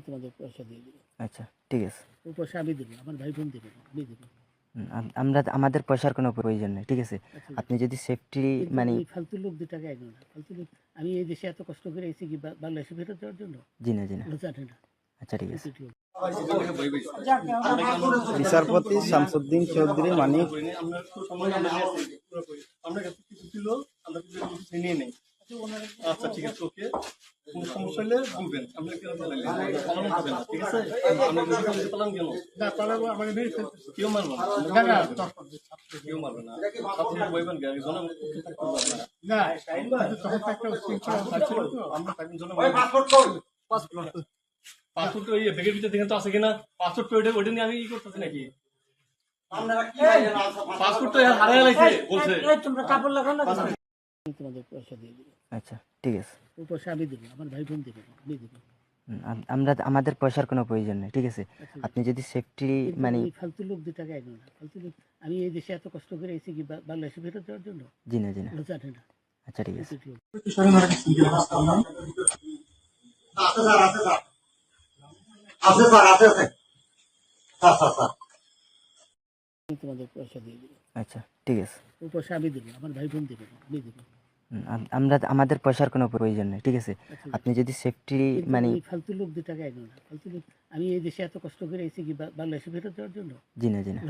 তোমাদের পয়সা দিয়ে দেবো। আচ্ছা ঠিক আছে। ওই পয়সা আমি দেবো, আমার ভাই বোন দেবে না, আমি দেবো। আমরা আমাদের পয়সার কোনো প্রয়োজন নেই, ঠিক আছে? আচ্ছা, আপনি যদি সেফটি কিন্তু মানে ওই ফালতু লোক 2 টাকা এগো না। ফালতু লোক, আমি এই দেশে এত কষ্ট করে এসেছি কি বাংলাদেশে ফেরত যাওয়ার জন্য? জি না জি না। ওরা জানে না। আচ্ছা ঠিক আছে। কিন্তু লোক। বিচারপতি শামসুদ্দিন চৌধুরী মানিক আমরা কাছে কিছু ছিল, আমরা কিছু নিয়ে নেই। আচ্ছা ঠিক আছে, ওকে। কোনো সমস্যা হলে বলবেন, আমরা কেন পালাইলে পালানো হবে না, ঠিক আছে? আমরা যদি পালান কেন? না পালাবো, আমাকে মেরে ফেলতেছে। কেউ মারবে না, কেউ মারবে না। আপনি বলবেন কি জনম না, তখন একটা শৃঙ্খলা ছিল তো, আমরা তাকে জনম পাসপোর্ট ওই ব্যাগের ভিতরে দেখেন তো আছে কিনা, পাসপোর্ট ওইটা নিয়ে আমি ই করতেছি নাকি? পাসপোর্ট তো হারাই লাইছে বলছে। তোমরা কাপড় লাগাও না, তোমাদের পয়সা দিয়ে দেবো। আচ্ছা ঠিক আছে। ওই পয়সা আমি দেবো, আমার ভাই বোন দেবে না, আমি দেবো। আমরা আমাদের পয়সার কোনো প্রয়োজন নেই, ঠিক আছে? আপনি যদি সেফটি কিন্তু মানে ওই ফালতু লোক 2 টাকা এগো না। ফালতু লোক, আমি এই দেশে এত কষ্ট করে এসেছি কি বাংলাদেশে ফেরত যাওয়ার জন্য? জি না জি না। ওরা জানে না। আচ্ছা ঠিক আছে। কিন্তু লোক। তোমাদের পয়সা দিয়ে দেবো। আচ্ছা ঠিক আছে। ওই পয়সা আমি দেবো, আমার ভাই বোন দেবে না, আমি দেবো। আমরা আমাদের পয়সার কোনো প্রয়োজন নেই, ঠিক আছে? আপনি যদি সেফটি কিন্তু মানে ওই ফালতু লোক 2 টাকা এগো না। ফালতু লোক, আমি এই দেশে এত কষ্ট করে এসেছি কি বাংলাদেশে ফেরত যাওয়ার জন্য? জি না জি না।